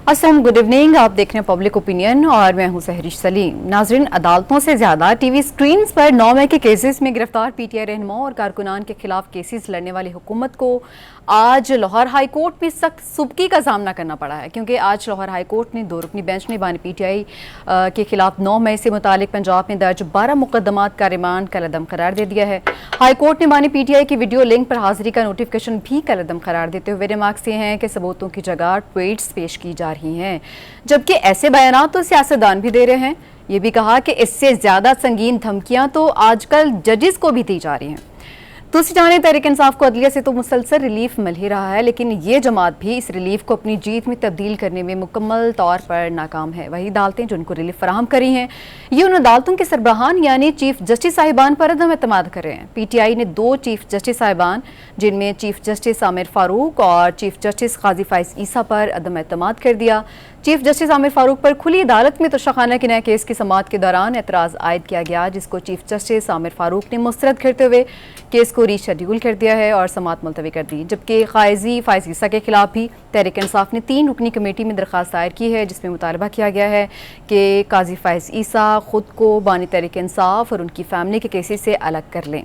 अस्सलाम good evening. आप देख रहे हैं पब्लिक ओपिनियन और मैं हूं सहरिश सलीम। नाजरीन, अदालतों से ज्यादा टीवी स्क्रीन पर 9 मई के केसेस में गिरफ्तार पीटीआई रहनुमा और कारकुनान के खिलाफ केसेस लड़ने वाली हुकूमत को आज लाहौर हाई कोर्ट में सख्त सुबकी का सामना करना पड़ा है, क्योंकि आज लाहौर हाई कोर्ट ने 2 रुकनी बेंच ने बानी पीटीआई के खिलाफ 9 मई से मुतालिक पंजाब में दर्ज 12 मुकदमात का रिमांड कलअदम करार दे दिया है। हाई कोर्ट ने बानी पीटीआई की वीडियो लिंक पर हाजिरी का नोटिफिकेशन भी कलअदम करार देते हुए रिमार्क्स ये हैं कि सबूतों की जगह ट्वीट्स पेश की जा रही हैं, जबकि ऐसे बयान तो सियासतदान भी दे रहे हैं। ये भी कहा कि इससे ज्यादा संगीन धमकियां तो आजकल जजेस को भी दी जा रही हैं। दूसरी जाने तहरीक इंसाफ को अदलिया से तो मुसलसल रिलीफ मिल ही रहा है, लेकिन ये जमात भी इस रिलीफ को अपनी जीत में तब्दील करने में मुकम्मल तौर पर नाकाम है। वही अदालतें जो उनको रिलीफ फराहम करी हैं, ये उन अदालतों के सरबराहान यानी चीफ जस्टिस साहिबान पर अदम एतमाद कर रहे हैं। पीटीआई ने 2 चीफ जस्टिस साहिबान, जिनमें चीफ जस्टिस आमिर फारूक और चीफ जस्टिस काजी फाइज ईसा पर अदम एतमाद कर दिया। चीफ जस्टिस आमिर फारूक पर खुली अदालत में तोशाखाना के नए केस की समाअत के दौरान एतराज़ आयद किया गया, जिसको चीफ जस्टिस आमिर फारूक ने मुस्तरद करते हुए केस को रीशेड्यूल कर दिया है और समाअत मुलतवी कर दी। जबकि काजी फाइज ईसा के खिलाफ भी तहरीक इंसाफ ने 3 रुकनी कमेटी में दरख्वास्त दायर की है, जिसमें मुतालबा किया गया है कि काजी फाइज ईसा खुद को बानी तहरीक इंसाफ और उनकी फैमिली के केसेस से अलग कर लें।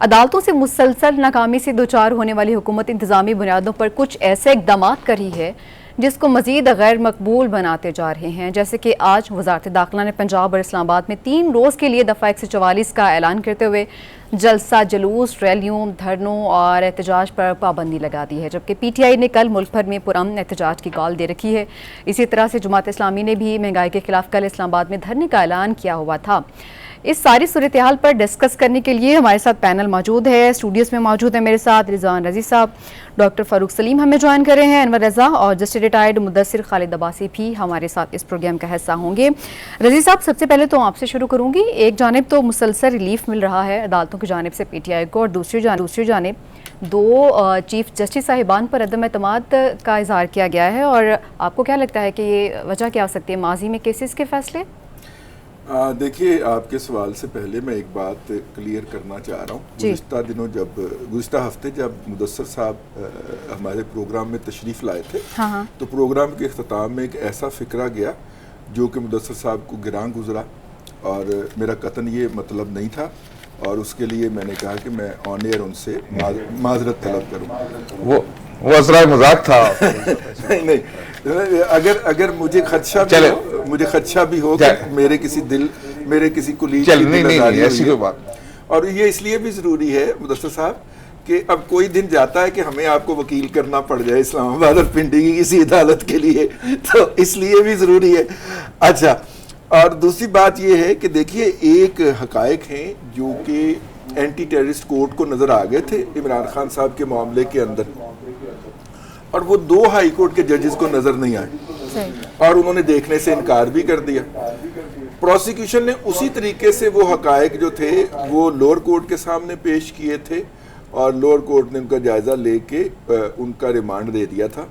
अदालतों से मुसलसल नाकामी से दोचार होने वाली हुकूमत इंतजामी बुनियादों पर कुछ ऐसे इकदाम कर रही है जिसको मजीद गैर मकबूल बनाते जा रहे हैं। जैसे कि आज वजारत दाखिला ने पंजाब और इस्लामाबाद में 3 रोज़ के लिए दफ़ा 144 का ऐलान करते हुए जलसा, जुलूस, रैलियों, धरनों और एहतजाज पर पाबंदी लगा दी है, जबकि पीटीआई ने कल मुल्क भर में पुरअमन एहतजाज की कॉल दे रखी है। इसी तरह से जमात इस्लामी ने भी महंगाई के खिलाफ कल इस्लामाबाद में धरने का ऐलान किया हुआ था। इस सारी सूरत हाल पर डिस्कस करने के लिए हमारे साथ पैनल मौजूद है। स्टूडियोज में मौजूद है मेरे साथ रिजवान रजी साहब, डॉक्टर फ़ारूक सलीम हमें ज्वाइन कर रहे हैं, अनवर रज़ा और जस्टिस रिटायर्ड मुदस्सिर खालिद अब्बासी भी हमारे साथ इस प्रोग्राम का हिस्सा होंगे। रजी साहब, सबसे पहले तो आपसे शुरू करूँगी। एक जानिब तो मुसलसल रिलीफ मिल रहा है अदालतों की जानिब से पीटीआई को, और दूसरी जानिब 2 चीफ जस्टिस साहिबान पर अदम एतमाद का इजहार किया गया है, और आपको क्या लगता है कि ये वजह क्या हो सकती है, माजी में केसेस के फैसले? देखिए, आपके सवाल से पहले मैं एक बात क्लियर करना चाह रहा हूँ। गुज़िश्ता हफ्ते जब मुदस्सिर साहब हमारे प्रोग्राम में तशरीफ़ लाए थे, तो प्रोग्राम के अख्ताम में एक ऐसा फ़िक्रा गया जो कि मुदस्सिर साहब को गिरां गुजरा, और मेरा कतन ये मतलब नहीं था, और उसके लिए मैंने कहा कि मैं ऑन एयर उनसे माजरत तलब करूँ। वो असरा मजाक था। नहीं, अगर मुझे खदशा भी हो कि मेरे किसी कुलीग की ऐसी कोई बात। और ये इसलिए भी जरूरी है मुदस्सिर साहब कि अब कोई दिन जाता है कि हमें आपको वकील करना पड़ जाए इस्लामाबाद और पिंडी की किसी अदालत के लिए, तो इसलिए भी जरूरी है। अच्छा, और दूसरी बात ये है कि देखिए, एक हकायक हैं जो कि एंटी टेररिस्ट कोर्ट को नजर आ गए थे इमरान खान साहब के मामले के अंदर, और वो 2 हाई कोर्ट के जजेस को नजर नहीं आए और उन्होंने देखने से इनकार भी कर दिया। प्रोसिक्यूशन ने उसी तरीके से वो हकायक जो थे वो लोअर कोर्ट के सामने पेश किए थे, और लोअर कोर्ट ने उनका जायजा लेके उनका रिमांड दे दिया था,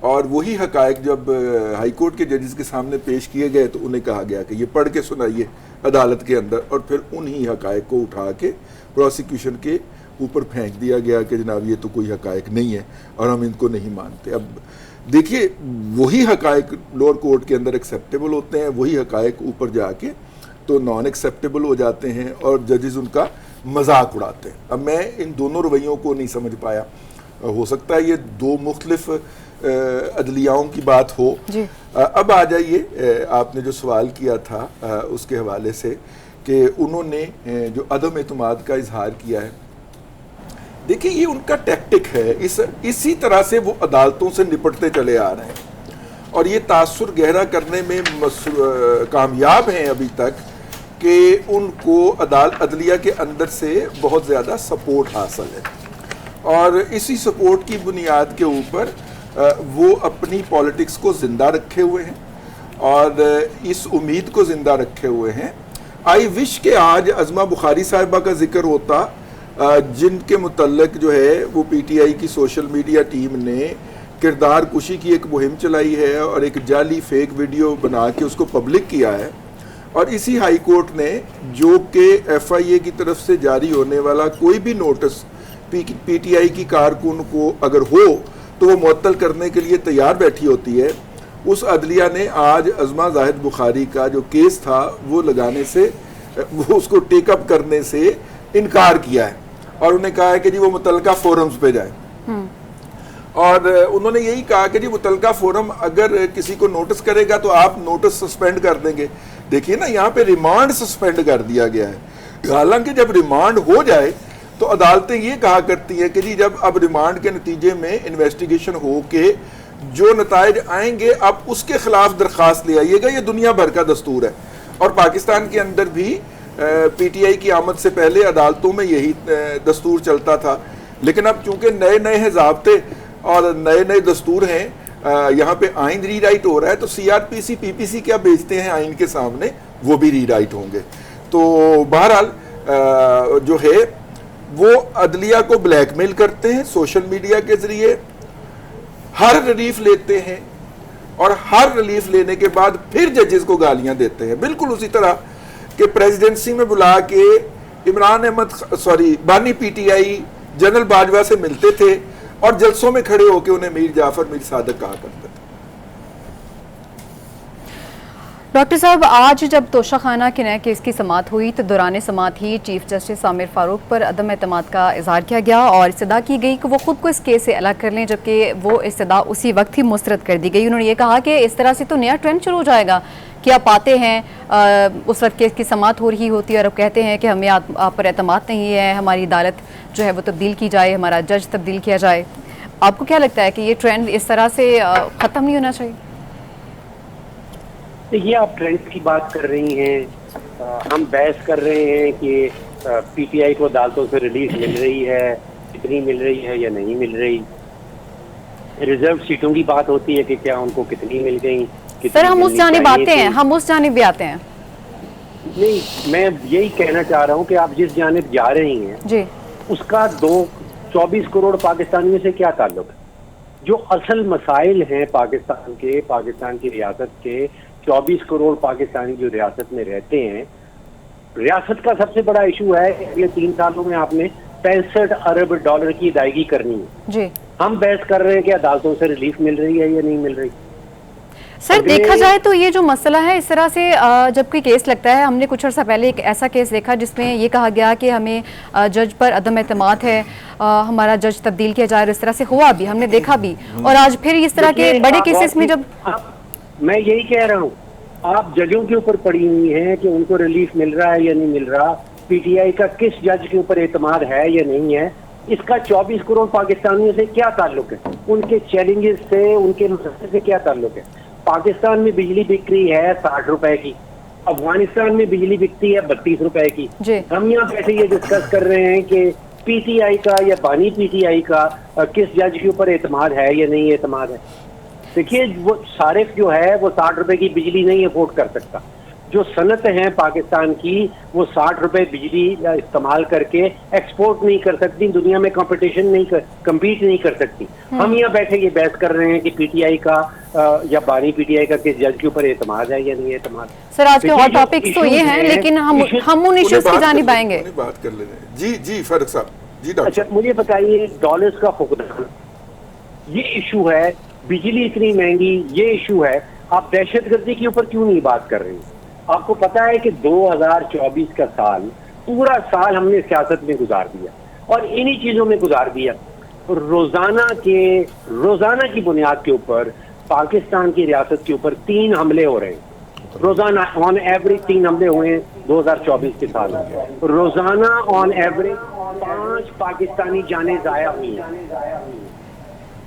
और वही हकायक जब हाई कोर्ट के जजेस के सामने पेश किए गए तो उन्हें कहा गया कि ये पढ़ के सुनाइए अदालत के अंदर, और फिर उन्हीं हकायक को उठा के प्रोसिक्यूशन के ऊपर फेंक दिया गया कि जनाब ये तो कोई हकायक नहीं है और हम इनको नहीं मानते। अब देखिए, वही हकायक लोअर कोर्ट के अंदर एक्सेप्टेबल होते हैं, वही हकायक ऊपर जाके तो नॉन एक्सेप्टेबल हो जाते हैं और जजेस उनका मजाक उड़ाते हैं। अब मैं इन दोनों रवैयों को नहीं समझ पाया। हो सकता है ये 2 मुख्तलिफ अदलियाओं की बात हो। अब आ जाइए, आपने जो सवाल किया था उसके हवाले से कि उन्होंने जो अदम एतमाद का इजहार किया है, देखिए ये उनका टैक्टिक है। इसी तरह से वो अदालतों से निपटते चले आ रहे हैं और ये तासुर गहरा करने में कामयाब हैं अभी तक कि उनको अदलिया के अंदर से बहुत ज़्यादा सपोर्ट हासिल है, और इसी सपोर्ट की बुनियाद के ऊपर वो अपनी पॉलिटिक्स को ज़िंदा रखे हुए हैं और इस उम्मीद को ज़िंदा रखे हुए हैं। आई विश के आज अज़मा बुखारी साहिबा का जिक्र होता, जिनके मुतल्लिक जो है वो पीटीआई की सोशल मीडिया टीम ने किरदार कुशी की एक मुहिम चलाई है और एक जाली फेक वीडियो बना के उसको पब्लिक किया है, और इसी हाई कोर्ट ने जो कि एफआईए की तरफ से जारी होने वाला कोई भी नोटिस पीटीआई की कारकुन को अगर हो तो वो मुअत्तल करने के लिए तैयार बैठी होती है, उस अदलिया ने आज अज़मा जाहिद बुखारी का जो केस था वो लगाने से, वो उसको टेकअप करने से इनकार किया है और उन्हें कहा है कि जी वो मुतलका फोरम्स पे जाए। और उन्होंने यही कहा कि जी मुतलका फोरम अगर किसी को नोटिस करेगा तो आप नोटिस सस्पेंड कर देंगे। देखिए ना, यहाँ पे रिमांड सस्पेंड कर दिया गया है। हालांकि जब रिमांड हो जाए तो अदालतें ये कहा करती हैं कि जी जब अब रिमांड के नतीजे में इन्वेस्टिगेशन हो के जो नताइज आएंगे आप उसके खिलाफ दरख्वास्त ले आइएगा। ये दुनिया भर का दस्तूर है और पाकिस्तान के अंदर भी पीटीआई की आमद से पहले अदालतों में यही दस्तूर चलता था। लेकिन अब चूंकि नए नए हैं ज़ाब्ते और नए नए दस्तूर हैं, यहाँ पे आइन रीराइट हो रहा है, तो सीआरपीसी पीपीसी क्या बेचते हैं आइन के सामने, वो भी रीराइट होंगे। तो बहरहाल जो है वो अदलिया को ब्लैकमेल करते हैं सोशल मीडिया के जरिए, हर रिलीफ लेते हैं और हर रिलीफ लेने के बाद फिर जजेस को गालियां देते हैं। बिल्कुल उसी तरह कि प्रेसिडेंसी में बुला के बानी पीटीआई जनरल बाजवा से मिलते थे और जलसों में खड़े होकर उन्हें मीर जाफर, मीर सादक कहा करते थे। डॉक्टर साहब, आज जब तोशाखाना के नए केस की समाअत हुई तो दौरान समाअत ही चीफ जस्टिस आमिर फारूक पर अदम एतमाद का इजहार किया गया और इस्तदा की गई कि वो खुद को इस केस से अलग कर लें, जबकि वो इस्तदा उसी वक्त ही मुस्तरद कर दी गई। उन्होंने ये कहा कि इस तरह से तो नया ट्रेंड शुरू हो जाएगा कि आप आते हैं, उस वक्त केस की समाअत हो रही होती है और अब कहते हैं कि हमें आप पर एतमाद नहीं है, हमारी अदालत जो है वो तब्दील की जाए, हमारा जज तब्दील किया जाए। आपको क्या लगता है कि ये ट्रेंड इस तरह से ख़त्म नहीं होना चाहिए? देखिए, आप ट्रेंड की बात कर रही हैं, हम बहस कर रहे हैं कि पीटीआई को अदालतों से रिलीफ मिल रही है, कितनी मिल रही है या नहीं मिल रही। रिजर्व सीटों की बात होती है कि क्या उनको कितनी मिल गई। सर, हम उस जानिब आते हैं, हम उस जानिब भी आते हैं। नहीं, मैं यही कहना चाह रहा हूँ कि आप जिस जानिब जा रही हैं जी, उसका 24 करोड़ पाकिस्तानियों से क्या ताल्लुक है? जो असल मसाइल हैं पाकिस्तान की रियासत के 24 करोड़ पाकिस्तानी जो रियासत में रहते हैं, रियासत का सबसे बड़ा इशू है अगले 3 सालों में आपने 65 अरब डॉलर की अदायगी करनी है जी। हम बहस कर रहे हैं कि अदालतों से रिलीफ मिल रही है या नहीं मिल रही। सर, देखा जाए तो ये जो मसला है, इस तरह से जब कोई केस लगता है, हमने कुछ अर्सा पहले एक ऐसा केस देखा जिसमें ये कहा गया कि हमें जज पर अदम एतमाद है, हमारा जज तब्दील किया जाए, इस तरह से हुआ भी, हमने देखा भी। और आज फिर इस तरह के बड़े केसेस में जब मैं यही कह रहा हूँ, आप जजों के ऊपर पड़ी हुई हैं कि उनको रिलीफ मिल रहा है या नहीं मिल रहा, पीटीआई का किस जज के ऊपर एतमाद है या नहीं है, इसका 24 करोड़ पाकिस्तानियों से क्या ताल्लुक है? उनके चैलेंजेस से, उनके मसले से क्या ताल्लुक है? पाकिस्तान में बिजली बिक रही है 60 रुपए की, अफगानिस्तान में बिजली बिकती है 32 रुपए की। हम यहाँ बैठे ये डिस्कस कर रहे हैं कि पीटीआई का या बानी पीटीआई का किस जज के ऊपर एतमाद है या नहीं एतमाद है। देखिए, वो सारिफ जो है वो 60 रुपए की बिजली नहीं अफोर्ड कर सकता। जो सनत है पाकिस्तान की, वो 60 रुपए बिजली इस्तेमाल करके एक्सपोर्ट नहीं कर सकती, दुनिया में कंपटीशन नहीं कम्पीट नहीं कर सकती। हम यहाँ बैठे ये बहस कर रहे हैं कि पीटीआई का या बानी पीटीआई का किस जज के ऊपर एतमाद है या नहीं एतमाद। सर, आज के हॉट टॉपिक्स तो ये हैं, लेकिन हम उन इश्यूज की जानिब आएंगे। बात कर ले रहे हैं। जी फारूक साहब, जी डॉक्टर। अच्छा, मुझे बताइए, डॉलर्स का फुकदान ये इशू है, बिजली इतनी महंगी ये इशू है, आप दहशतगर्दी के ऊपर क्यों नहीं बात कर रही? आपको पता है कि 2024 का साल, पूरा साल हमने सियासत में गुजार दिया और इन्हीं चीजों में गुजार दिया। रोजाना की बुनियाद के ऊपर पाकिस्तान की रियासत के ऊपर 3 हमले हो रहे हैं। रोजाना ऑन एवरेज 3 हमले हुए हैं 2024 के साल में। रोजाना ऑन एवरेज 5 पाकिस्तानी जानें जाया हुई हैं।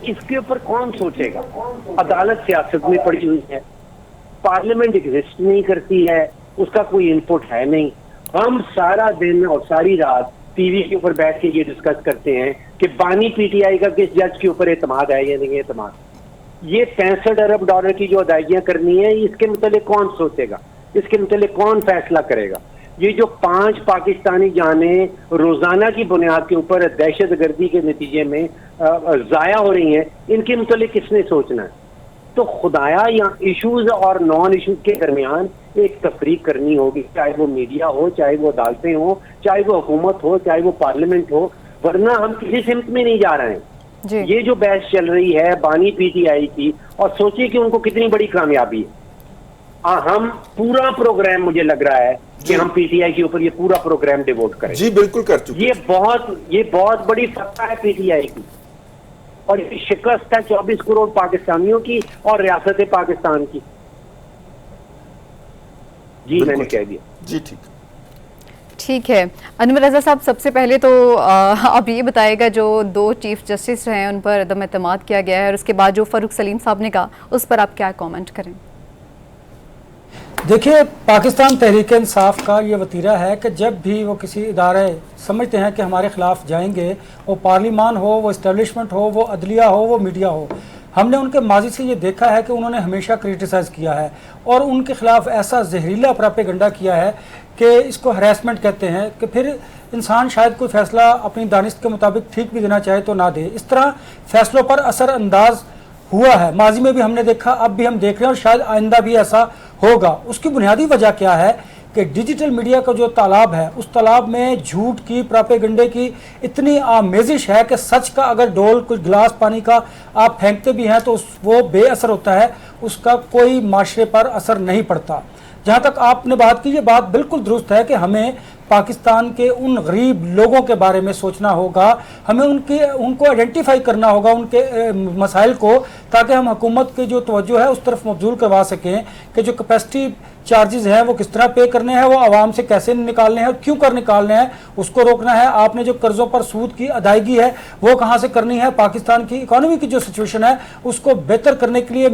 इसके ऊपर कौन सोचेगा? अदालत सियासत में पड़ी हुई है, पार्लियामेंट एग्जिस्ट नहीं करती है, उसका कोई इनपुट है नहीं। हम सारा दिन और सारी रात टीवी के ऊपर बैठ के ये डिस्कस करते हैं कि बानी पीटीआई का किस जज के ऊपर एतमाद है या नहीं एतमाद। ये 65 अरब डॉलर की जो अदायगियां करनी है, इसके मुतालिक कौन सोचेगा? इसके मुतालिक कौन फैसला करेगा? ये जो 5 पाकिस्तानी जानें रोजाना की बुनियाद के ऊपर दहशतगर्दी के नतीजे में जाया हो रही हैं, इनके मुतालिक किसने सोचना है? तो खुदाया यहाँ इश्यूज और नॉन इश्यूज के दरमियान एक तफरीक करनी होगी, चाहे वो मीडिया हो, चाहे वो अदालतें हो, चाहे वो हुकूमत हो, चाहे वो पार्लियामेंट हो, वरना हम किसी सिमत में नहीं जा रहे हैं। ये जो बहस चल रही है बानी पीटीआई की, और सोचिए कि उनको कितनी बड़ी कामयाबी है। हम पूरा प्रोग्राम, मुझे लग रहा है कि हम पीटीआई के ऊपर ये पूरा प्रोग्राम डिवोट करें। जी बिल्कुल कर चुके। ये बहुत बड़ी फतह है पीटीआई की, और ये शिकस्त है 24 करोड़ पाकिस्तानियों की और रियासत पाकिस्तान की। जी मैंने कह दिया। जी ठीक है। अनवर रजा साहब, सबसे पहले तो आप ये बताएगा, जो 2 चीफ जस्टिस हैं उन पर अदम एतमाद किया गया है, और उसके बाद जो फ़ारूक सलीम साहब ने कहा, उस पर आप क्या कमेंट करें? देखिए, पाकिस्तान तहरीक इंसाफ का ये वतीरा है कि जब भी वो किसी इदारे समझते हैं कि हमारे ख़िलाफ़ जाएंगे, वो पार्लिमान हो, वो इस्टेब्लिशमेंट हो, वो अदलिया हो, वो मीडिया हो, हमने उनके माजी से ये देखा है कि उन्होंने हमेशा क्रिटिसाइज़ किया है और उनके ख़िलाफ़ ऐसा जहरीला प्रोपेगेंडा किया है कि इसको हरासमेंट कहते हैं, कि फिर इंसान शायद कोई फ़ैसला अपनी दानिश के मुताबिक ठीक भी देना चाहे तो ना दे। इस तरह फ़ैसलों पर असरअंदाज हुआ है, माजी में भी हमने देखा, अब भी हम देख रहे हैं और शायद आइंदा भी ऐसा होगा। उसकी बुनियादी वजह क्या है कि डिजिटल मीडिया का जो तालाब है, उस तालाब में झूठ की, प्रोपेगेंडे की इतनी आमेजिश है कि सच का अगर डोल, कुछ गिलास पानी का आप फेंकते भी हैं तो वो बेअसर होता है, उसका कोई माशरे पर असर नहीं पड़ता। जहाँ तक आपने बात की, ये बात बिल्कुल दुरुस्त है कि हमें पाकिस्तान के उन गरीब लोगों के बारे में सोचना होगा, हमें उनको आइडेंटिफाई करना होगा, उनके मसाइल को, ताकि हम हुकूमत की जो तवज्जो है उस तरफ मबजूल करवा सकें कि जो कैपेसिटी चार्जेस हैं वो किस तरह पे करने हैं, वो आवाम से कैसे निकालने हैं और क्यों कर निकालने हैं, उसको रोकना है। आपने जो कर्ज़ों पर सूद की अदायगी है वो कहाँ से करनी है, पाकिस्तान की इकॉनमी की जो सिचुएशन है उसको बेहतर करने के लिए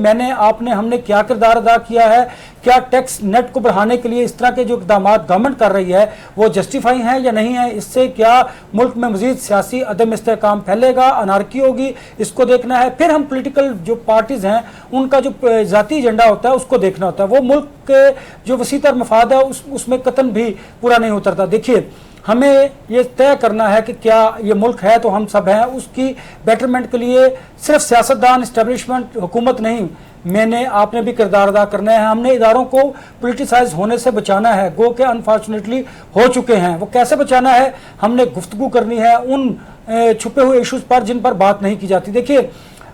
हमने क्या किरदार अदा किया है, क्या टैक्स नेट को बढ़ाने के लिए इस तरह के जो इक़दाम गवर्नमेंट कर रही है वो जस्टिफाई हैं या नहीं है, इससे क्या मुल्क में मजीद सियासी अदम इस्तेहकाम फैलेगा, अनारकी होगी, इसको देखना है। फिर हम पोलिटिकल जो पार्टीज़ हैं उनका जो ज़ाती एजेंडा होता है उसको देखना होता है। वो मुल्क के जो वसीतर मफाद है उसमें कतन भी पूरा नहीं उतरता। देखिए, हमें ये तय करना है कि क्या ये मुल्क है तो हम सब हैं, उसकी बेटरमेंट के लिए सिर्फ सियासतदान, इस्टेब्लिशमेंट, हुकूमत नहीं, मैंने आपने भी किरदार अदा करना है। हमने इदारों को पोलिटिसाइज होने से बचाना है, गो के अनफॉर्चुनेटली हो चुके हैं। वो कैसे बचाना है, हमने गुफ्तगू करनी है उन छुपे हुए इशूज़ पर जिन पर बात नहीं की जाती। देखिए,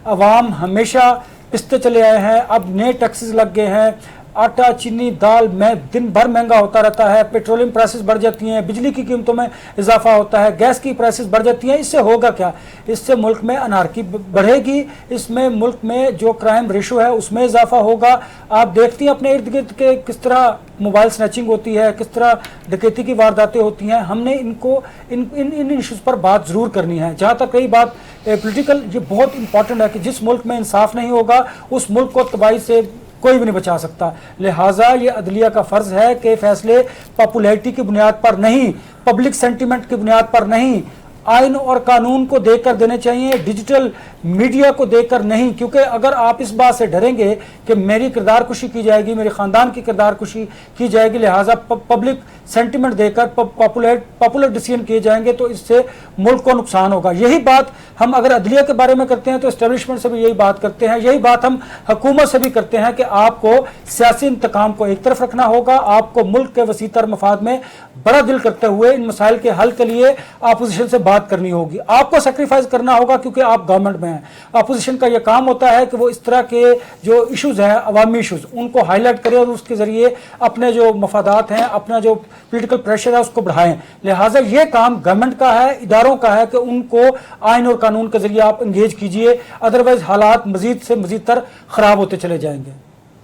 अवाम हमेशा पिसते चले आए हैं, अब नए टैक्सेस लग गए हैं, आटा, चीनी, दाल में दिन भर महंगा होता रहता है, पेट्रोलियम प्राइसेस बढ़ जाती हैं, बिजली की कीमतों में इजाफा होता है, गैस की प्राइसेस बढ़ जाती हैं। इससे होगा क्या, इससे मुल्क में अनारकी बढ़ेगी, इसमें मुल्क में जो क्राइम रेशो है उसमें इजाफा होगा। आप देखती हैं अपने इर्द गिर्द के किस तरह मोबाइल स्नैचिंग होती है, किस तरह डकैती की वारदातें होती हैं। हमने इन इशूज़ पर बात ज़रूर करनी है। जहाँ तक रही बात पोलिटिकल, ये बहुत इंपॉर्टेंट है कि जिस मुल्क में इंसाफ नहीं होगा उस मुल्क को तबाही से कोई भी नहीं बचा सकता। लिहाजा ये अदलिया का फ़र्ज़ है कि फैसले पॉपुलैरिटी की बुनियाद पर नहीं, पब्लिक सेंटिमेंट की बुनियाद पर नहीं, आइन और कानून को देखकर देने चाहिए, डिजिटल मीडिया को देखकर नहीं। क्योंकि अगर आप इस बात से डरेंगे कि मेरी किरदार कुशी की जाएगी, मेरे ख़ानदान की किरदार कुशी की जाएगी, लिहाजा पब्लिक सेंटिमेंट देकर पॉपुलर डिसीजन किए जाएंगे, तो इससे मुल्क को नुकसान होगा। यही बात हम अगर अदलिया के बारे में करते हैं तो इस्टेब्लिशमेंट से भी यही बात करते हैं, यही बात हम हुकूमत से भी करते हैं कि आपको सियासी इंतकाम को एक तरफ रखना होगा, आपको मुल्क के वसीतर मफाद में बड़ा दिल करते हुए इन मसाइल के हल के लिए अपोजिशन से बात करनी होगी, आपको सेक्रीफाइस करना होगा, क्योंकि आप गवर्नमेंट में हैं। अपोजिशन का यह काम होता है कि वो इस तरह के जो इशूज़ हैं, अवामी इशूज़, उनको हाईलाइट करें और उसके ज़रिए अपने जो मफादात हैं, अपना जो पॉलिटिकल प्रेशर है उसको बढ़ाएं। लिहाजा ये काम गवर्नमेंट का है, इदारों का है कि उनको आइन और कानून के जरिए आप इंगेज कीजिए, अदरवाइज हालात मजीद से मजीद तर ख़राब होते चले जाएंगे।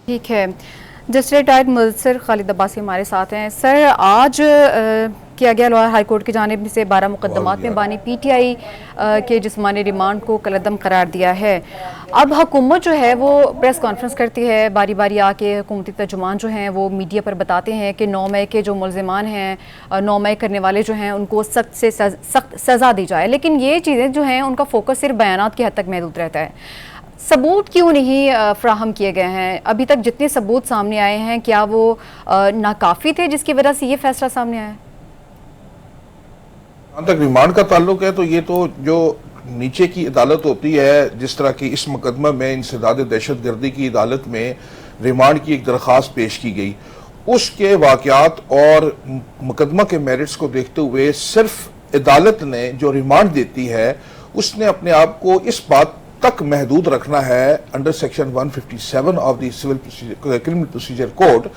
ठीक है, जस्टिस रिटायर्ड मुदस्सिर खालिद अब्बासी हमारे साथ हैं। सर, आज किया गया लाहौर हाई कोर्ट की जानिब से 12 मुकदमात में बानी पीटीआई के जिस्मानी रिमांड को कलअदम करार दिया है। अब हुकूमत जो है वो प्रेस कॉन्फ्रेंस करती है, बारी बारी आके हुकूमती तर्जुमान जो हैं वो मीडिया पर बताते हैं कि 9 मई के जो मुल्ज़िमान हैं, 9 मई करने वाले जो हैं उनको सख्त से सख्त सज़ा दी जाए। लेकिन ये चीज़ें जो हैं उनका फोकस सिर्फ बयानात की हद तक महदूद रहता है। सबूत क्यों नहीं फ्राहम किए गए हैं? अभी तक जितने सबूत सामने आए हैं क्या वो नाकाफ़ी थे जिसकी वजह से ये फैसला सामने आया? जहाँ तक रिमांड का ताल्लुक है तो ये तो जो नीचे की अदालत होती है, जिस तरह की इस मुकदमा में इंसदाद दहशतगर्दी की अदालत में रिमांड की एक दरख्वास्त पेश की गई, उसके वाक़यात और मुकदमा के मेरिट्स को देखते हुए सिर्फ अदालत ने जो रिमांड देती है उसने अपने आप को इस बात तक महदूद रखना है under section 157 of the criminal procedure code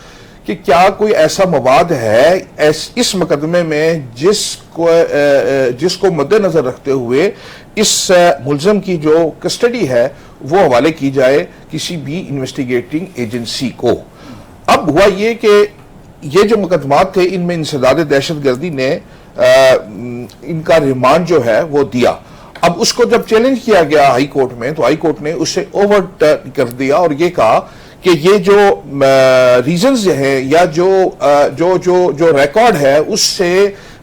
कि क्या कोई ऐसा मवाद है इस मुकदमे में जिसको मद्देनजर रखते हुए इस मुलजम की जो कस्टडी है वो हवाले की जाए किसी भी इन्वेस्टिगेटिंग एजेंसी को। अब हुआ ये कि ये जो मुकदमात थे इनमें इंसदाद दहशतगर्दी ने इनका रिमांड जो है वो दिया। अब उसको जब चैलेंज किया गया हाई कोर्ट में तो हाई कोर्ट ने उसे ओवरटर्न कर दिया और ये कहा कि ये जो रीजंस हैं या जो रिकॉर्ड है उससे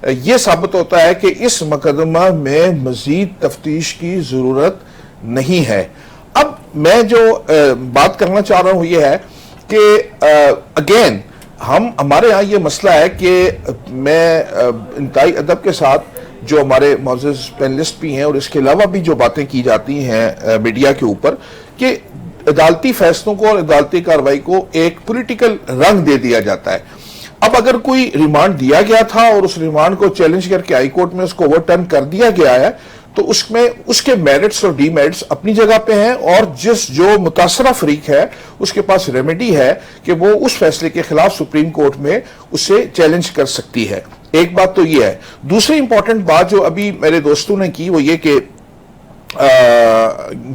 ये साबित होता है कि इस मुकदमा में मजीद तफ्तीश की जरूरत नहीं है। अब मैं जो बात करना चाह रहा हूं ये है कि अगेन हमारे यहाँ ये मसला है कि मैं इंतहाई अदब के साथ जो हमारे मौजूद पैनलिस्ट भी हैं और इसके अलावा भी जो बातें की जाती हैं मीडिया के ऊपर कि अदालती फैसलों को और अदालती कार्रवाई को एक पॉलिटिकल रंग दे दिया जाता है। अब अगर कोई रिमांड दिया गया था और उस रिमांड को चैलेंज करके हाई कोर्ट में उसको ओवरटर्न कर दिया गया है तो उसमें उसके मेरिट्स और डीमेरिट्स अपनी जगह पे हैं और जो मुतासरा फरीक है उसके पास रेमेडी है कि वो उस फैसले के खिलाफ सुप्रीम कोर्ट में उसे चैलेंज कर सकती है। एक बात तो ये है। दूसरी इंपॉर्टेंट बात जो अभी मेरे दोस्तों ने की वो ये कि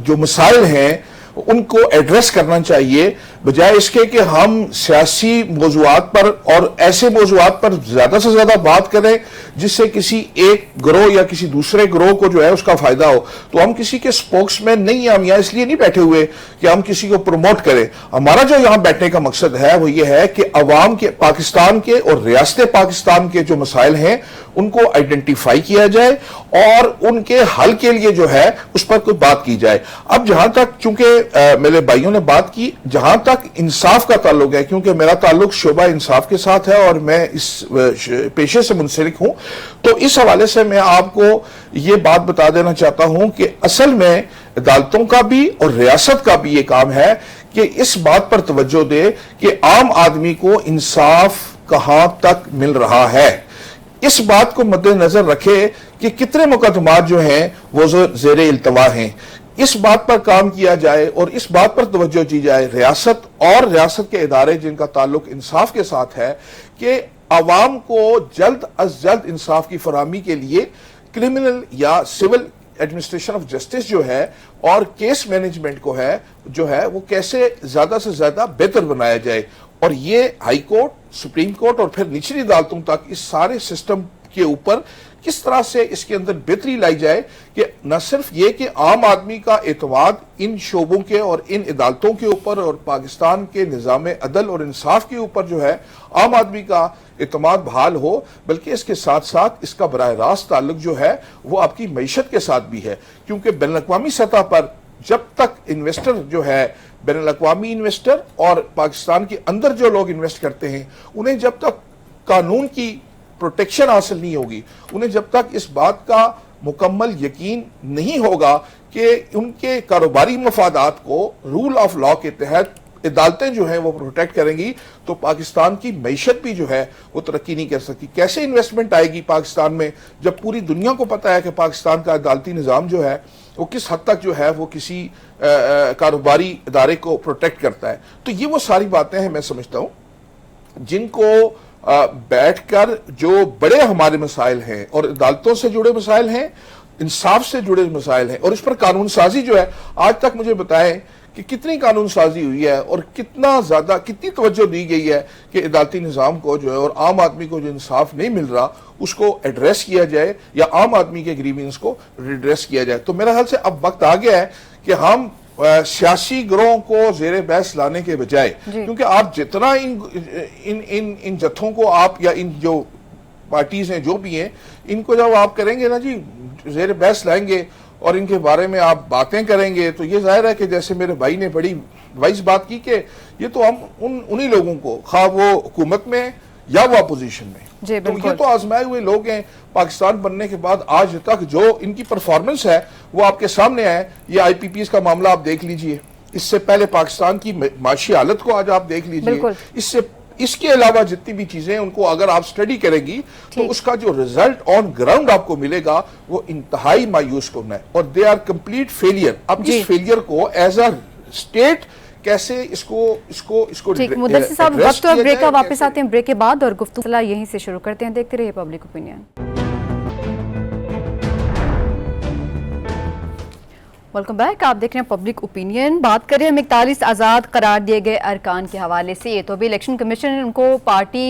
जो मसाइल हैं उनको एड्रेस करना चाहिए बजाय इसके कि हम सियासी मौजुआत पर और ऐसे मौजुआत पर ज्यादा से ज्यादा बात करें जिससे किसी एक गिरोह या किसी दूसरे गिरोह को जो है उसका फायदा हो। तो हम किसी के स्पोक्समैन नहीं, हम यहाँ इसलिए नहीं बैठे हुए कि हम किसी को प्रमोट करें। हमारा जो यहाँ बैठने का मकसद है वो ये है कि अवाम के, पाकिस्तान के और रियासत पाकिस्तान के जो मसाइल हैं उनको आइडेंटिफाई किया जाए और उनके हल के लिए जो है उस पर कोई बात की जाए। अब जहां तक चूंकि मेरे भाइयों ने बात की, जहां तक इंसाफ का ताल्लुक है, क्योंकि मेरा ताल्लुक शोबा इंसाफ के साथ है और मैं इस पेशे से मुंसलिक हूं, तो इस हवाले से मैं आपको ये बात बता देना चाहता हूं कि असल में अदालतों का भी और रियासत का भी ये काम है कि इस बात पर तवज्जो दे कि आम आदमी को इंसाफ कहां तक मिल रहा है। इस बात को मद्देनजर रखे कि कितने मुकदमात जो हैं वो ज़ेरे इल्तवा हैं। इस बात पर काम किया जाए और इस बात पर तवज्जो दी जाए रियासत और रियासत के इदारे जिनका ताल्लुक इंसाफ के साथ है कि अवाम को जल्द अज जल्द इंसाफ की फराहमी के लिए क्रिमिनल या सिविल एडमिनिस्ट्रेशन ऑफ जस्टिस जो है और केस मैनेजमेंट को है जो है वो कैसे ज्यादा से ज्यादा बेहतर बनाया जाए। और ये हाई कोर्ट, सुप्रीम कोर्ट और फिर निचली अदालतों तक इस सारे सिस्टम के ऊपर किस तरह से इसके अंदर बेहतरी लाई जाए कि न सिर्फ ये कि आम आदमी का एतमाद इन शोबों के और इन अदालतों के ऊपर और पाकिस्तान के निज़ाम अदल और इंसाफ के ऊपर जो है आम आदमी का एतमाद बहाल हो, बल्कि इसके साथ साथ इसका बराह रास्त ताल्लुक जो है वो आपकी मईशत के साथ भी है। क्योंकि बैनुल-अक़वामी सतह पर जब तक इन्वेस्टर जो है, बैनुल-अक़वामी इन्वेस्टर और पाकिस्तान के अंदर जो लोग इन्वेस्ट करते हैं, उन्हें जब तक कानून की प्रोटेक्शन हासिल नहीं होगी, उन्हें जब तक इस बात का मुकम्मल यकीन नहीं होगा कि उनके कारोबारी मफादात को रूल ऑफ लॉ के तहत अदालतें जो हैं वो प्रोटेक्ट करेंगी, तो पाकिस्तान की मईशत भी जो है वो तरक्की नहीं कर सकती। कैसे इन्वेस्टमेंट आएगी पाकिस्तान में जब पूरी दुनिया को पता है कि पाकिस्तान का अदालती निज़ाम जो है वो किस हद तक जो है वो किसी कारोबारी इदारे को प्रोटेक्ट करता है। तो ये वो सारी बातें हैं मैं समझता हूँ जिनको बैठकर जो बड़े हमारे मसाइल हैं और अदालतों से जुड़े मसाइल हैं, इंसाफ से जुड़े मसाइल हैं और इस पर कानून साजी जो है, आज तक मुझे बताएं कि कितनी कानून साजी हुई है और कितनी तवज्जो दी गई है कि अदालती निज़ाम को जो है और आम आदमी को जो इंसाफ नहीं मिल रहा उसको एड्रेस किया जाए या आम आदमी के ग्रीवेंस को रिड्रेस किया जाए। तो मेरा ख्याल से अब वक्त आ गया है कि हम सियासी गिरोह को जेरे बहस लाने के बजाय, क्योंकि आप जितना इन जत्थों को आप या इन जो पार्टीज हैं जो भी हैं इनको जब आप करेंगे ना जी जेरे बहस लाएंगे और इनके बारे में आप बातें करेंगे, तो ये जाहिर है कि जैसे मेरे भाई ने बड़ी वाइज बात की कि ये तो हम उन्हीं लोगों को, खा वो हुकूमत में या वो अपोजिशन में, तो ये तो आजमाए हुए लोग हैं। पाकिस्तान बनने के बाद आज तक जो इनकी परफॉर्मेंस है वो आपके सामने है। ये IPPs का मामला आप देख लीजिए, इससे पहले पाकिस्तान की माशी हालत को आज आप देख लीजिए, इसके अलावा जितनी भी चीजें उनको अगर आप स्टडी करेंगी तो उसका जो रिजल्ट ऑन ग्राउंड आपको मिलेगा वो इंतहाई मायूस करना है, और दे आर कंप्लीट फेलियर। अब इस फेलियर को एज अ स्टेट कैसे इसको ठीक, मुदस्सिर साहब वक्त तो ब्रेक का, वापस आते हैं ब्रेक के बाद और गुफ्तगू यहीं से शुरू करते हैं। देखते रहिए पब्लिक ओपिनियन। वेलकम बैक, आप देख रहे हैं पब्लिक ओपिनियन। बात करें हम 41 आज़ाद करार दिए गए अरकान के हवाले से। तो अभी इलेक्शन कमीशन ने उनको पार्टी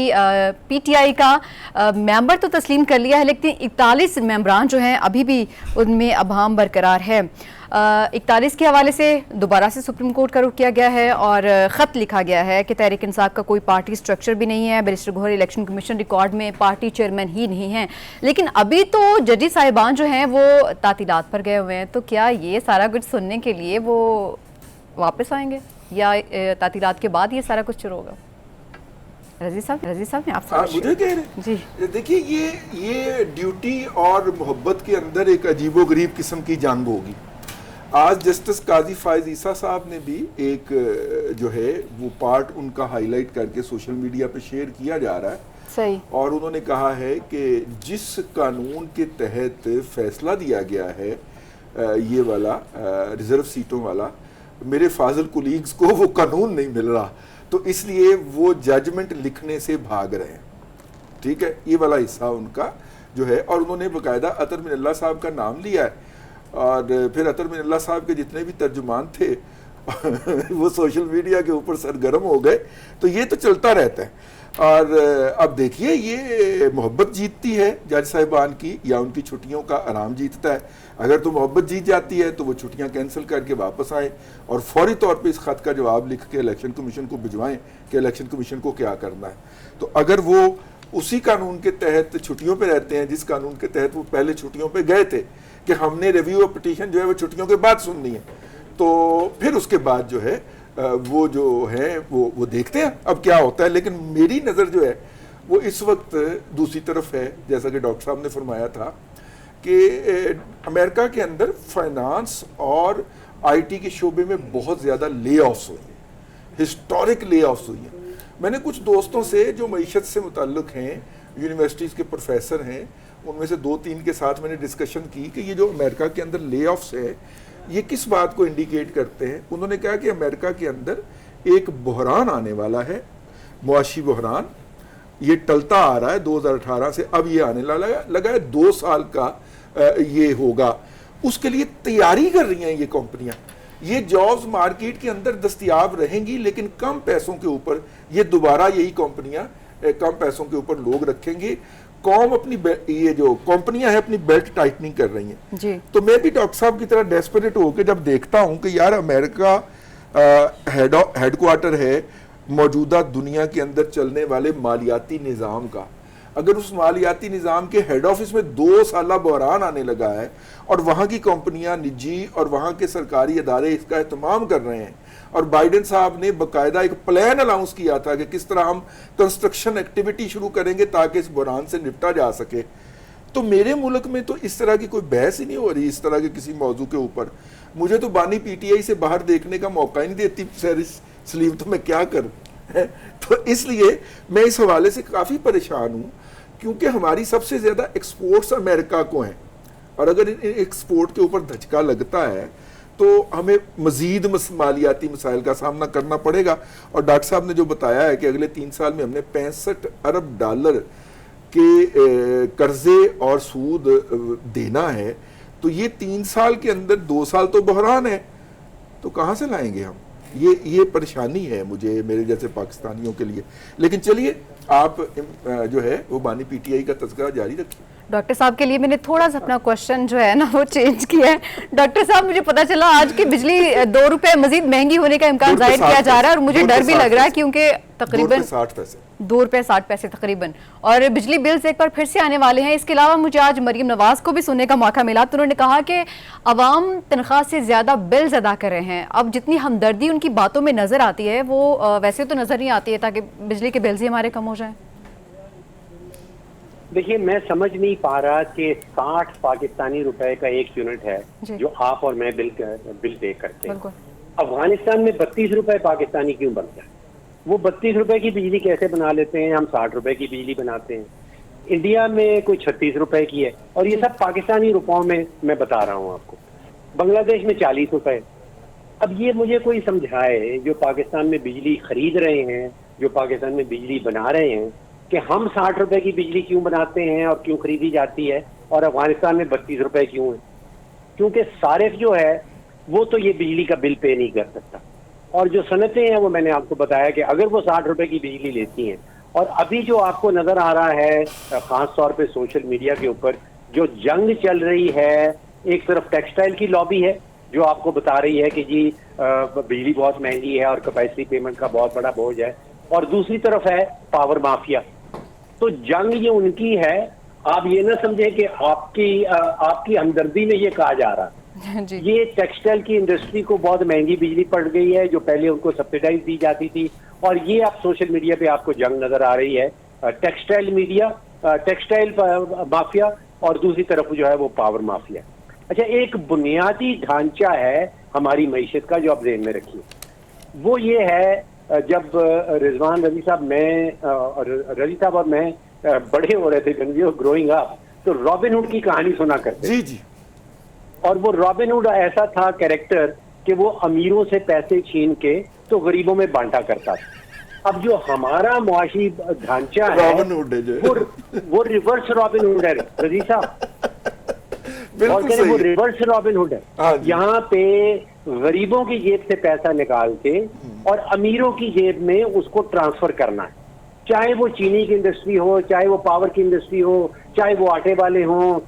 पीटीआई का मेंबर तो तस्लीम कर लिया है, लेकिन 41 मेंबरान जो हैं अभी भी उनमें अभाम बरकरार है। 41 के हवाले से दोबारा से सुप्रीम कोर्ट का रुख किया गया है और ख़त लिखा गया है कि तहरीक इंसाफ का कोई पार्टी स्ट्रक्चर भी नहीं है। Barrister Gohar election commission record में पार्टी चेयरमैन ही नहीं है, लेकिन अभी तो जजी साहिबान जो हैं वो तातीलात पर गए हुए हैं। तो क्या ये सारा कुछ सुनने के लिए वो वापस आएंगे या तातीलात के बाद ये सारा कुछ शुरू होगा? रजी साहब ने आपसे मुझे कह रहे जी, देखिए ये ड्यूटी और मोहब्बत के अंदर एक अजीबोगरीब किस्म की जंग होगी। आज जस्टिस काजी फायज ईसा साहब ने भी एक जो है वो पार्ट उनका हाईलाइट करके सोशल मीडिया पे शेयर किया जा रहा है। सही। और उन्होंने कहा है कि जिस कानून के तहत फैसला दिया गया है ये वाला रिजर्व सीटों वाला, मेरे फाजिल कुलीग्स को वो कानून नहीं मिल रहा, तो इसलिए वो जजमेंट लिखने से भाग रहे हैं। ठीक है, ये वाला हिस्सा उनका जो है, और उन्होंने बाकायदा अतर मिनल्ला साहब का नाम लिया है, और फिर अतर मिनल्ला साहब के जितने भी तर्जुमान थे वो सोशल मीडिया के ऊपर सरगर्म हो गए। तो ये तो चलता रहता है। और अब देखिए ये मोहब्बत जीतती है जज साहिबान की या उनकी छुट्टियों का आराम जीतता है। अगर तो मोहब्बत जीत जाती है तो वो छुट्टियां कैंसिल करके वापस आए और फौरी तौर पे इस खत का जवाब लिख के इलेक्शन कमीशन को भिजवाएं कि इलेक्शन कमीशन को क्या करना है। तो अगर वो उसी कानून के तहत छुट्टियों पे रहते हैं जिस कानून के तहत वो पहले छुट्टियों पे गए थे कि हमने रिव्यू ऑफ पिटीशन जो है वो छुट्टियों के बाद सुननी है, तो फिर उसके बाद जो है वो जो है वो देखते हैं अब क्या होता है। लेकिन मेरी नज़र जो है वो इस वक्त दूसरी तरफ है, जैसा कि डॉक्टर साहब ने फरमाया था कि अमेरिका के अंदर फाइनेंस और आईटी के शोबे में बहुत ज़्यादा ले ऑफ्स हुई हैं, हिस्टोरिक ले ऑफ्स हुई हैं। मैंने कुछ दोस्तों से जो मईशत से मुताल्लिक हैं, यूनिवर्सिटीज़ के प्रोफेसर हैं, उनमें से 2-3 के साथ मैंने डिस्कशन की कि ये जो अमेरिका के अंदर ले ऑफ्स है ये किस बात को इंडिकेट करते हैं। उन्होंने कहा कि अमेरिका के अंदर एक बहरान आने वाला है, मुआशी बहरान, ये टलता आ रहा है 2018 से, अब ये आने लगा है, 2 साल का ये होगा, उसके लिए तैयारी कर रही हैं ये कंपनियां। ये जॉब्स मार्केट के अंदर दस्तयाब रहेंगी लेकिन कम पैसों के ऊपर, ये दोबारा यही कंपनियां कम पैसों के ऊपर लोग रखेंगे। कौम अपनी ये जो कंपनियां हैं अपनी बेल्ट टाइटनिंग कर रही हैं जी। तो मैं भी डॉक्टर साहब की तरह डेस्परेट होकर जब देखता हूं कि यार अमेरिका हेडक्वार्टर है मौजूदा दुनिया के अंदर चलने वाले मालियाती निज़ाम का, अगर उस मालियाती निज़ाम के हेड ऑफिस में 2 साला बहरान आने लगा है और वहाँ की कंपनियां निजी और वहाँ के सरकारी इदारे इसका एहतमाम कर रहे हैं, और बाइडेन साहब ने बाकायदा एक प्लान अनाउंस किया था कि किस तरह हम कंस्ट्रक्शन एक्टिविटी शुरू करेंगे ताकि इस बहरान से निपटा जा सके, तो मेरे मुल्क में तो इस तरह की कोई बहस ही नहीं हो रही इस तरह के किसी मौजू के ऊपर। मुझे तो बानी पीटीआई से बाहर देखने का मौका ही नहीं देती सलीम, तो मैं क्या करूं। तो इसलिए मैं इस हवाले से काफ़ी परेशान हूँ क्योंकि हमारी सबसे ज़्यादा एक्सपोर्ट्स अमेरिका को हैं, और अगर इन एक्सपोर्ट के ऊपर धचका लगता है तो हमें मज़ीद मालियाती मसाइल का सामना करना पड़ेगा। और डॉक्टर साहब ने जो बताया है कि अगले 3 साल में हमने 65 अरब डॉलर के कर्जे और सूद देना है, तो ये 3 साल के अंदर 2 साल तो बहरान है, तो कहाँ से लाएंगे हम। ये परेशानी है मुझे मेरे जैसे पाकिस्तानियों के लिए। लेकिन चलिए आप जो है वो बानी पीटीआई का तज़किरा जारी रखिए। डॉक्टर साहब के लिए मैंने थोड़ा सा अपना क्वेश्चन जो है ना वो चेंज किया है। डॉक्टर साहब मुझे पता चला आज की बिजली 2 रुपए मजीद महंगी होने का इम्कान जाहिर किया जा रहा है और मुझे डर भी लग रहा है क्योंकि तकरीबन 2 रुपए 60 पैसे तकरीबन, और बिजली बिल्स एक बार फिर से आने वाले हैं। इसके अलावा मुझे आज मरीम नवाज को भी सुनने का मौका मिला तो उन्होंने कहा कि अवाम तनख्वाह से ज़्यादा बिल्स अदा कर रहे हैं। अब जितनी हमदर्दी उनकी बातों में नज़र आती है वो वैसे तो नज़र नहीं आती है ताकि बिजली के बिल्स ही हमारे कम हो जाएं। देखिए मैं समझ नहीं पा रहा कि 60 पाकिस्तानी रुपए का 1 यूनिट है जो आप और मैं बिल पे करते हैं। अफगानिस्तान में 32 रुपए पाकिस्तानी क्यों बनता है? वो 32 रुपए की बिजली कैसे बना लेते हैं, हम 60 रुपए की बिजली बनाते हैं। इंडिया में कोई 36 रुपए की है, और ये सब पाकिस्तानी रुपयों में मैं बता रहा हूँ आपको। बांग्लादेश में 40 रुपए। अब ये मुझे कोई समझाए जो पाकिस्तान में बिजली खरीद रहे हैं, जो पाकिस्तान में बिजली बना रहे हैं, कि हम 60 रुपए की बिजली क्यों बनाते हैं और क्यों खरीदी जाती है, और अफगानिस्तान में 32 रुपए क्यों है। क्योंकि सारिफ जो है वो तो ये बिजली का बिल पे नहीं कर सकता, और जो सनतें हैं वो मैंने आपको बताया कि अगर वो 60 रुपए की बिजली लेती हैं, और अभी जो आपको नजर आ रहा है खास तौर पे सोशल मीडिया के ऊपर जो जंग चल रही है, एक तरफ टेक्सटाइल की लॉबी है जो आपको बता रही है कि जी बिजली बहुत महंगी है और कैपेसिटी पेमेंट का बहुत बड़ा बोझ है, और दूसरी तरफ है पावर माफिया। तो जंग ये उनकी है। आप ये ना समझें कि आपकी हमदर्दी में ये कहा जा रहा है। ये टेक्सटाइल की इंडस्ट्री को बहुत महंगी बिजली पड़ गई है जो पहले उनको सब्सिडाइज दी जाती थी, और ये आप सोशल मीडिया पे आपको जंग नजर आ रही है, टेक्सटाइल माफिया और दूसरी तरफ जो है वो पावर माफिया। अच्छा, एक बुनियादी ढांचा है हमारी मईशत का जो आप ज़हन में रखिए, वो ये है जब रिजवान रजी साहब और मैं बड़े हो रहे थे, ग्रोइंग अप, तो रॉबिन हुड की कहानी सुना करते। जी जी। और वो रॉबिन हुड ऐसा था कैरेक्टर कि वो अमीरों से पैसे छीन के तो गरीबों में बांटा करता था। अब जो हमारा मुआशी ढांचा है वो रिवर्स रॉबिन हुड है रजी साहब, वो रिवर्स रॉबिन हुड है। यहाँ पे गरीबों की जेब से पैसा निकाल के और अमीरों की जेब में उसको ट्रांसफर करना है, चाहे वो चीनी की इंडस्ट्री हो, चाहे वो पावर की इंडस्ट्री हो, चाहे वो आटे वाले हों,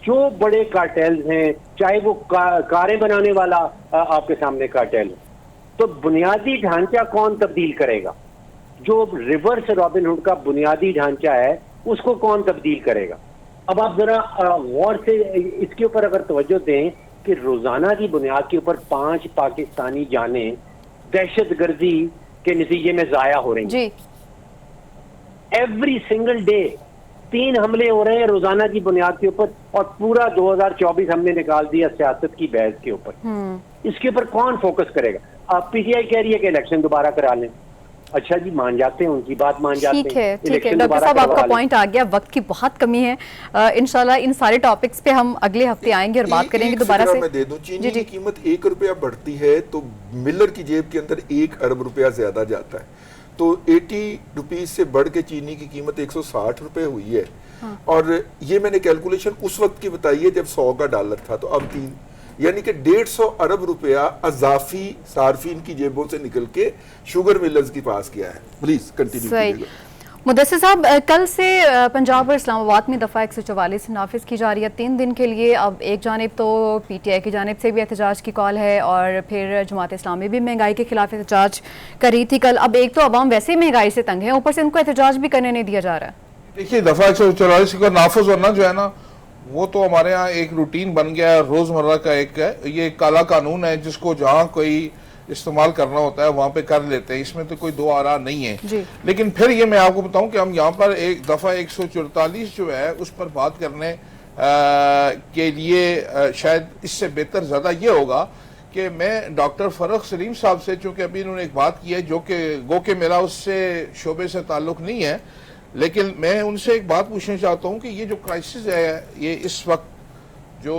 जो बड़े कार्टेल्स हैं, चाहे वो कारें बनाने वाला आपके सामने कार्टेल है। तो बुनियादी ढांचा कौन तब्दील करेगा? जो रिवर्स रॉबिन हुड का बुनियादी ढांचा है उसको कौन तब्दील करेगा? अब आप जरा गौर से इसके ऊपर अगर तवज्जो दें कि रोजाना की बुनियाद के ऊपर 5 पाकिस्तानी जानें दहशतगर्दी के नतीजे में जाया हो रही हैं। एवरी सिंगल डे 3 हमले हो रहे हैं रोजाना की बुनियाद के ऊपर, और पूरा 2024 हमने निकाल दिया सियासत की बहस के ऊपर। इसके ऊपर कौन फोकस करेगा? आप पीटीआई कह रही है कि इलेक्शन दोबारा करा लें। अच्छा जी, मान जाते हैं, उनकी बात मान जाते हैं। ठीक है डॉक्टर साहब, आपका पॉइंट आ गया। वक्त की बहुत कमी है, इंशाल्लाह इन सारे टॉपिक्स पे हम अगले हफ्ते आएंगे और बात करेंगे दोबारा से। मैं दे दूं, चीनी की कीमत 1 रुपया बढ़ती है तो मिलर की जेब के अंदर 1 अरब रुपया ज्यादा जाता है। तो 80 रुपीज से बढ़ के चीनी की कीमत 160 रुपए हुई है। और ये मैंने कैलकुलेशन उस वक्त की बताई है जब 100 का डॉलर था, तो अब 3, यानी कि 150 अरब रुपया अजाफी सार्फिन की जेबों से निकल के शुगर मिलर्स के पास किया है। प्लीज कंटिन्यू कीजिएगा। मुदस्सिर साहब, कल से पंजाब और इस्लामाबाद में दफ़ा 144 नाफिज की जा रही है 3 दिन के लिए। अब एक जानिब तो पीटीआई की जानिब से भी एहतजाज की कॉल है, और फिर जमात इस्लामी भी महंगाई के खिलाफ एहतजाज कर रही थी कल। अब एक तो अवाम वैसे ही महंगाई से तंग है, ऊपर से उनको एहतजाज भी करने नहीं दिया जा रहा है। देखिए, दफ़ा 144 का नाफिज होना जो है ना, वो तो हमारे यहाँ एक रूटीन बन गया है, रोजमर्रा का एक है। ये काला कानून है जिसको जहाँ कोई इस्तेमाल करना होता है वहां पे कर लेते हैं, इसमें तो कोई दो आरा नहीं है। लेकिन फिर ये मैं आपको बताऊं कि हम यहाँ पर एक दफा 144 जो है उस पर बात करने के लिए शायद इससे बेहतर ज्यादा ये होगा कि मैं डॉक्टर फरख सलीम साहब से, चूंकि अभी इन्होंने एक बात की है जो कि गो के मेरा उससे शोबे से ताल्लुक नहीं है, लेकिन मैं उनसे एक बात पूछना चाहता हूँ कि ये जो क्राइसिस है ये इस वक्त जो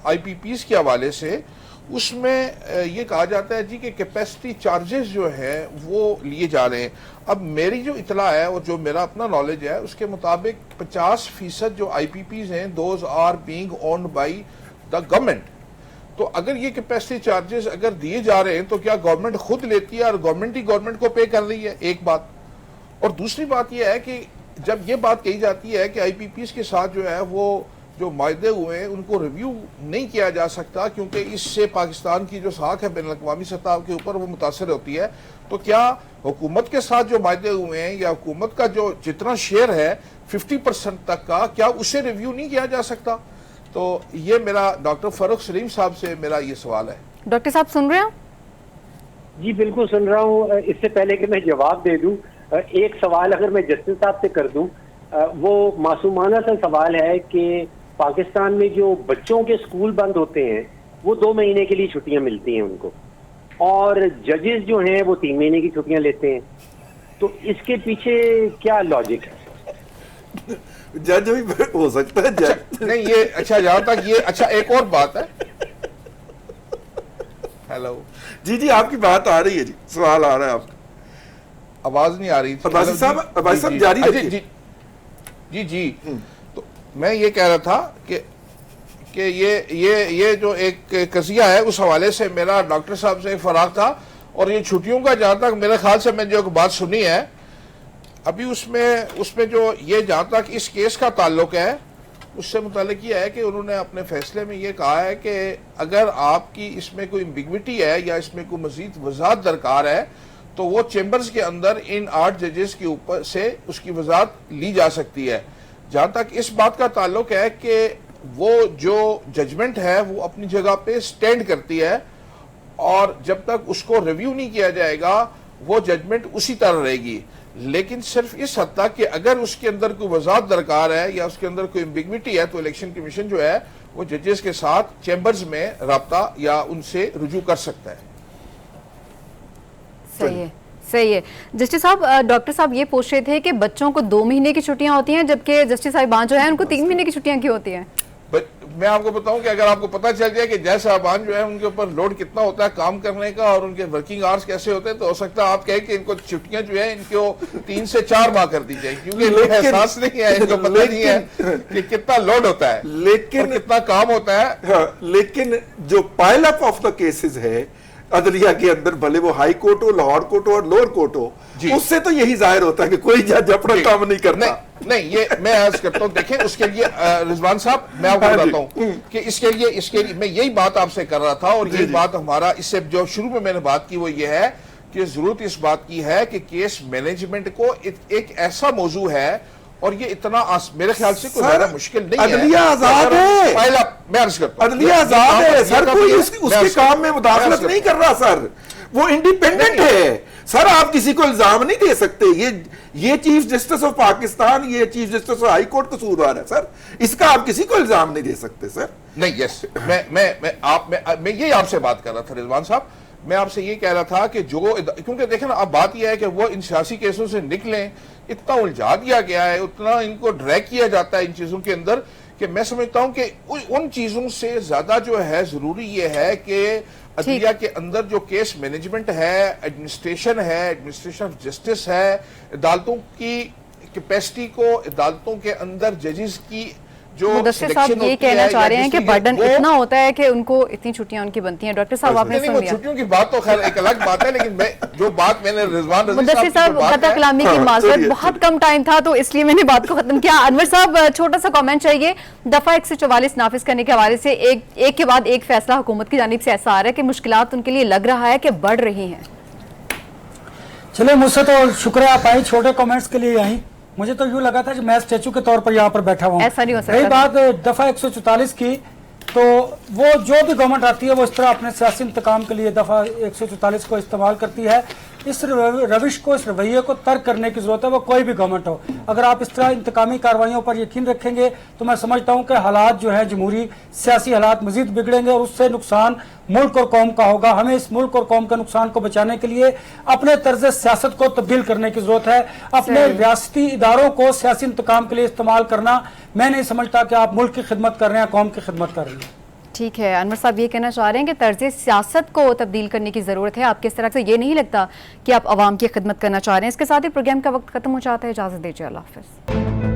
IPPs के हवाले से, उसमें ये कहा जाता है जी कि कैपेसिटी चार्जेस जो है वो लिए जा रहे हैं। अब मेरी जो इतला है और जो मेरा अपना नॉलेज है उसके मुताबिक 50% जो IPPs हैं those are being owned by the government. तो अगर ये कैपेसिटी चार्जेस अगर दिए जा रहे हैं तो क्या गवर्नमेंट खुद लेती है और गवर्नमेंट ही गवर्नमेंट को पे कर रही है? एक बात। और दूसरी बात यह है कि जब ये बात कही जाती है कि IPPs के साथ जो है वो जो मायदे हुए हैं उनको रिव्यू नहीं किया जा सकता क्योंकि इससे पाकिस्तान की जो साख है बैन अवी सतह के ऊपर वो मुतासर होती है, तो क्या हुकूमत के साथ जो मायदे हुए हैं या हुकूमत का जो जितना शेयर है 50% तक का, क्या उसे रिव्यू नहीं किया जा सकता? तो ये मेरा डॉक्टर फरख सलीम साहब से मेरा ये सवाल है। डॉक्टर साहब सुन रहे हैं? जी बिल्कुल सुन रहा हूँ। इससे पहले कि मैं जवाब दे दूं, एक सवाल अगर मैं जस्टिस साहब से कर दूं, वो मासूमाना सा सवाल है कि पाकिस्तान में जो बच्चों के स्कूल बंद होते हैं वो 2 महीने के लिए छुट्टियां मिलती हैं उनको, और जजेस जो हैं वो 3 महीने की छुट्टियां लेते हैं। तो इसके पीछे क्या लॉजिक है? जज भी हो सकता है जज। नहीं ये अच्छा जहां तक ये अच्छा एक और बात है। हेलो जी जी आपकी बात आ रही है जी, सवाल आ रहा है आपका, आवाज नहीं आ रही थी। अब्बासी साहब जारी रखिए। जी जी तो मैं ये कह रहा था कि ये जो एक कजिया है उस हवाले से मेरा डॉक्टर साहब से फराग था। और ये छुट्टियों का जहां तक मेरे ख्याल से मैंने जो बात सुनी है अभी उसमें जो ये जहां तक इस केस का ताल्लुक है उससे मुतालिक ये है कि उन्होंने अपने फैसले में ये कहा है कि अगर आपकी इसमें कोई एम्बिग्विटी है या इसमें कोई मजीद वजाहत दरकार है तो वो चैम्बर्स के अंदर इन 8 जजेस के ऊपर से उसकी वजाहत ली जा सकती है। जहां तक इस बात का ताल्लुक है कि वो जो जजमेंट है वो अपनी जगह पे स्टैंड करती है और जब तक उसको रिव्यू नहीं किया जाएगा वो जजमेंट उसी तरह रहेगी। लेकिन सिर्फ इस हद तक कि अगर उसके अंदर कोई वजाहत दरकार है या उसके अंदर कोई एम्बिग्विटी है तो इलेक्शन कमीशन जो है वो जजेस के साथ चैम्बर्स में राब्ता या उनसे रुजू कर सकता है। सही है। जस्टिस साहब, डॉक्टर साहब ये पूछ रहे थे कि बच्चों को 2 महीने की छुट्टियां होती हैं जबकि जस्टिस साहिबान जो है उनको 3 महीने की छुट्टियां क्यों होती हैं? मैं आपको बताऊं कि अगर आपको पता चल जाए कि जज साहबान जो है उनके ऊपर लोड कितना होता है काम करने का और उनके वर्किंग आवर्स कैसे होते हैं तो हो सकता है आप कहें कि इनको छुट्टियां जो है इनको 3 से 4 माह कर दी जाए क्योंकि इनको एहसास नहीं है, इनको पता नहीं है कि कितना लोड होता है लेकिन कितना काम होता है। हाँ, लेकिन जो pile up of the cases है अदलिया के अंदर, भले वो हाई कोर्ट हो, लाहौर कोर्ट हो और लोअर कोर्ट हो, उससे तो यही जाहिर होता है कि कोई जज अपना काम नहीं करता। नहीं ये मैं अर्ज करता हूं, देखें उसके लिए रिजवान साहब मैं आपको बताता हूं कि इसके लिए मैं यही बात आपसे कर रहा था और यही बात हमारा इससे जो शुरू में मैंने बात की वो ये है कि जरूरत इस बात की है कि केस मैनेजमेंट को एक ऐसा मौजू है और ये इतना मेरे ख्याल से कोई ज्यादा मुश्किल नहीं है। अदलिया आजाद है, मैं अर्ज करता हूं अदलिया आजाद है सर, कोई उसके काम में मुदाखलत नहीं कर रहा सर, वो इंडिपेंडेंट है सर। आप किसी को इल्जाम नहीं दे सकते ये चीफ जस्टिस ऑफ पाकिस्तान, ये chief justice of high court कसूरवार है सर, इसका आप किसी को इल्जाम नहीं दे सकते सर। नहीं यस मैं यही आपसे बात कर रहा था रिजवान साहब, मैं आपसे ये कह रहा था कि जो क्योंकि देखें ना अब बात यह है कि वो इन सियासी केसों से निकलें, इतना उलझा दिया गया है, उतना इनको ड्रैग किया जाता है इन चीजों के अंदर कि मैं समझता हूं कि उन चीजों से ज्यादा जो है जरूरी ये है कि अदलिया के अंदर जो केस मैनेजमेंट है, एडमिनिस्ट्रेशन ऑफ जस्टिस है, अदालतों की कैपेसिटी को, अदालतों के अंदर जजेस की जो मुदस्सिर साहब ये कहना चाह रहे हैं कि बर्डन इतना होता है कि उनको इतनी छुट्टियां उनकी बनती हैं। डॉक्टर साहब आपने सुन लिया, छुट्टियों की बात तो खैर एक अलग बात है लेकिन मैं जो बात मैंने रिजवान मुदस्सिर साहब खता कलामी की माजरत, बहुत कम टाइम था तो इसलिए मैंने बात को खत्म किया। अनवर साहब छोटा सा कमेंट चाहिए, दफा 144 नाफिज करने के हवाले से एक के बाद एक फैसला हुकूमत की जानिब से ऐसा आ रहा है कि मुश्किलात उनके लिए लग रहा है कि बढ़ रही हैं। चलिए मुझसे तो शुक्रिया आप आई, छोटे कमेंट्स के लिए आई, मुझे तो यूं लगा था कि मैं स्टैचू के तौर पर यहाँ पर बैठा हुआ हूँ। ऐसा नहीं हो सकता। रही बात दफा 144 की, तो वो जो भी गवर्नमेंट आती है वो इस तरह अपने सियासी इंतकाम के लिए दफा 144 को इस्तेमाल करती है। इस रविश को, इस रवैये को तर्क करने की जरूरत है, वो कोई भी गवर्नमेंट हो। अगर आप इस तरह इंतकामी कार्रवाइयों पर यकीन रखेंगे तो मैं समझता हूँ कि हालात जो है जमहूरी सियासी हालात मजीद बिगड़ेंगे और उससे नुकसान मुल्क और कौम का होगा। हमें इस मुल्क और कौम के नुकसान को बचाने के लिए अपने तर्ज सियासत को तब्दील करने की जरूरत है। अपने रियासती इदारों को सियासी इंतकाम के लिए इस्तेमाल करना, मैं नहीं समझता कि आप मुल्क की खिदमत कर रहे हैं, कौम की खिदमत कर रहे हैं। ठीक है, अनवर साहब ये कहना चाह रहे हैं कि तर्ज सियासत को तब्दील करने की ज़रूरत है। आपके इस तरह से ये नहीं लगता कि आप आवाम की खिदमत करना चाह रहे हैं। इसके साथ ही प्रोग्राम का वक्त खत्म हो जाता है, इजाज़त दीजिए, अल्लाह हाफ़िज़।